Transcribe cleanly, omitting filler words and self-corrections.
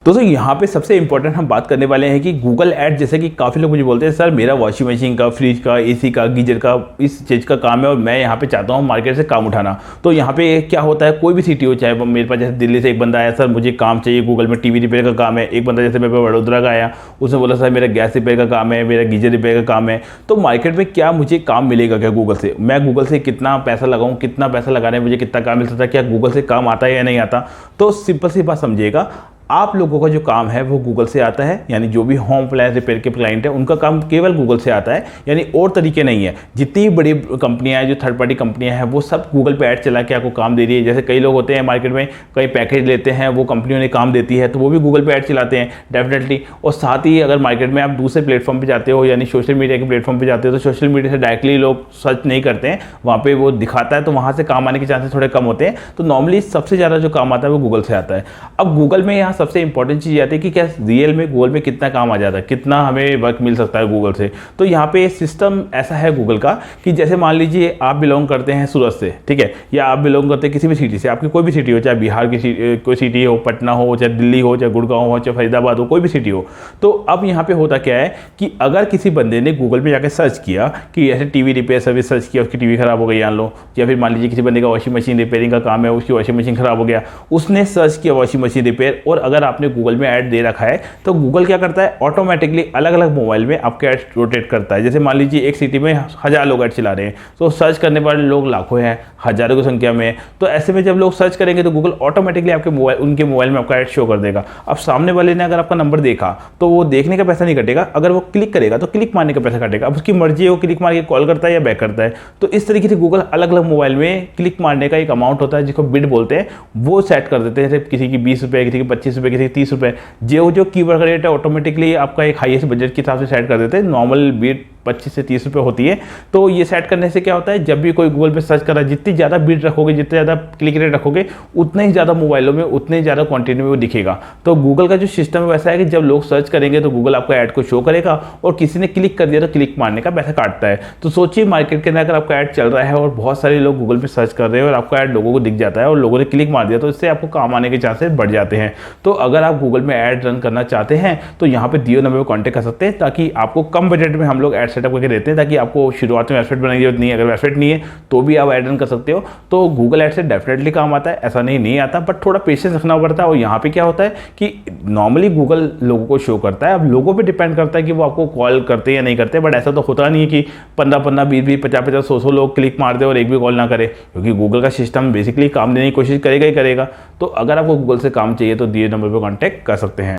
दोस्तों यहाँ पे सबसे इंपॉर्टेंट हम बात करने वाले हैं कि गूगल ऐड, जैसे कि काफ़ी लोग मुझे बोलते हैं सर मेरा वॉशिंग मशीन का, फ्रिज का, एसी का, गीजर का इस चीज़ का काम है और मैं यहाँ पे चाहता हूँ मार्केट से काम उठाना। तो यहाँ पे क्या होता है, कोई भी सिटी हो, चाहे वो मेरे पास जैसे दिल्ली से एक बंदा आया, सर मुझे काम चाहिए गूगल में टीवी रिपेयर का काम है। एक बंदा जैसे मेरे पास वडोदरा का आया, उसने बोला सर मेरा गैस रिपेयर का काम है, मेरा गीजर रिपेयर का काम है। तो मार्केट में क्या मुझे काम मिलेगा क्या गूगल से, मैं गूगल से कितना पैसा लगाऊँ, कितना पैसा लगाने में मुझे कितना काम मिल सकता है, क्या गूगल से काम आता है या नहीं आता। तो सिंपल सी बात समझिएगा, आप लोगों का जो काम है वो गूगल से आता है, यानी जो भी होम अप्लायंस रिपेयर के क्लाइंट है उनका काम केवल गूगल से आता है, यानी और तरीके नहीं है। जितनी बड़ी कंपनियां हैं, जो थर्ड पार्टी कंपनियां हैं, वो सब गूगल पे ऐड चला के आपको काम दे रही है। जैसे कई लोग होते हैं मार्केट में, कई पैकेज लेते हैं, वो कंपनियों ने काम देती है तो वो भी गूगल पे ऐड चलाते हैं डेफिनेटली। और साथ ही अगर मार्केट में आप दूसरे प्लेटफॉर्म पर जाते हो, यानी सोशल मीडिया के प्लेटफॉर्म पर जाते हो, तो सोशल मीडिया से डायरेक्टली लोग सर्च नहीं करते हैं, वहाँ पर वो दिखाता है तो वहाँ से काम आने के चांसेस थोड़े कम होते हैं। तो नॉर्मली सबसे ज़्यादा जो काम आता है वो गूगल से आता है। अब गूगल में यहाँ सबसे इंपॉर्टेंट चीज़ आती है कि क्या रियल में गूगल में कितना काम आ जाता है, कितना हमें वर्क मिल सकता है गूगल से। तो यहाँ पे सिस्टम ऐसा है गूगल का कि जैसे मान लीजिए आप बिलोंग करते हैं सूरत से, ठीक है, या आप बिलोंग करते हैं किसी भी सिटी से, आपकी कोई भी सिटी हो, चाहे बिहार की कोई सिटी हो, पटना हो, चाहे दिल्ली हो, चाहे गुड़गांव हो, चाहे फरीदाबाद हो, कोई भी सिटी हो। तो अब यहाँ पे होता क्या है कि अगर किसी बंदे ने गूगल पे जाकर सर्च किया कि ऐसे टीवी रिपेयर सर्विस सर्च किया, उसकी टीवी खराब हो गई मान लो, या फिर मान लीजिए किसी बंदे का वॉशिंग मशीन रिपेयरिंग का काम है, उसकी वॉशिंग मशीन खराब हो गया, उसने सर्च किया वॉशिंग मशीन रिपेयर, और अगर आपने गूगल में ऐड दे रखा है तो गूगल क्या करता है, ऑटोमेटिकली अलग अलग मोबाइल में आपके ऐड रोटेट करता है। जैसे मान लीजिए एक सिटी में 1000 लोग ऐड चला रहे हैं, तो सर्च करने वाले लोग लाखों हैं, हजारों की संख्या में। तो ऐसे में जब लोग सर्च करेंगे तो गूगल ऑटोमेटिकली आपके मोबाइल, उनके मोबाइल में आपका ऐड शो कर देगा। अब सामने वाले ने अगर आपका नंबर देखा तो वो देखने का पैसा नहीं कटेगा, अगर वो क्लिक करेगा तो क्लिक मारने का पैसा कटेगा। अब उसकी मर्जी है, वो क्लिक मार के कॉल करता है या बैक करता है। तो इस तरीके से गूगल अलग अलग मोबाइल में क्लिक मारने का एक अमाउंट होता है जिसको बिड बोलते हैं, वो सेट कर देते हैं। जैसे किसी की 20 रुपये, किसी की 25 रुपये, किसी की 30 रुपये, जो कीवर्ड रेट है ऑटोमेटिकली आपका एक हाईएस्ट बजट के हिसाब से सेट कर देते हैं। नॉर्मल बीट 25 से 30 रुपये होती है। तो ये सेट करने से क्या होता है, जब भी कोई गूगल पे सर्च कर रहा है, जितनी ज़्यादा बीट रखोगे, जितने ज़्यादा क्लिक रेट रखोगे, उतने ही ज़्यादा मोबाइलों में, उतने ही ज़्यादा क्वांटिटी में वो दिखेगा। तो गूगल का जो सिस्टम है वैसा है कि जब लोग सर्च करेंगे तो गूगल आपका ऐड को शो करेगा, और किसी ने क्लिक कर दिया तो क्लिक मारने का पैसा काटता है। तो सोचिए मार्केट के अंदर अगर आपका ऐड चल रहा है और बहुत सारे लोग गूगल पर सर्च कर रहे हैं और आपका ऐड लोगों को दिख जाता है और लोगों ने क्लिक मार दिया, तो इससे आपको काम आने के चांसेस बढ़ जाते हैं। तो अगर आप गूगल में ऐड रन करना चाहते हैं तो यहाँ पे दिए नंबर पर कॉन्टैक्ट कर सकते हैं, ताकि आपको कम बजट में हम लोग ऐड सेटअप करके देते हैं, ताकि आपको शुरुआत में वेबसाइट बनाने की जरूरत नहीं है। अगर वेबसाइट नहीं है तो भी आप ऐड रन कर सकते हो। तो गूगल ऐड से डेफिनेटली काम आता है, ऐसा नहीं आता, बट थोड़ा पेशेंस रखना पड़ता है। और यहाँ पे क्या होता है कि नॉर्मली गूगल लोगों को शो करता है, अब लोगों पे डिपेंड करता है कि वो आपको कॉल करते हैं या नहीं करते। बट ऐसा तो होता नहीं है कि 15-15, 20-20, 50-50, 100 लोग क्लिक मार दे और एक भी कॉल ना करे, क्योंकि गूगल का सिस्टम बेसिकली काम देने की कोशिश करेगा ही करेगा। तो अगर आपको गूगल से काम चाहिए तो दिए नंबर पर कॉन्टैक्ट कर सकते हैं।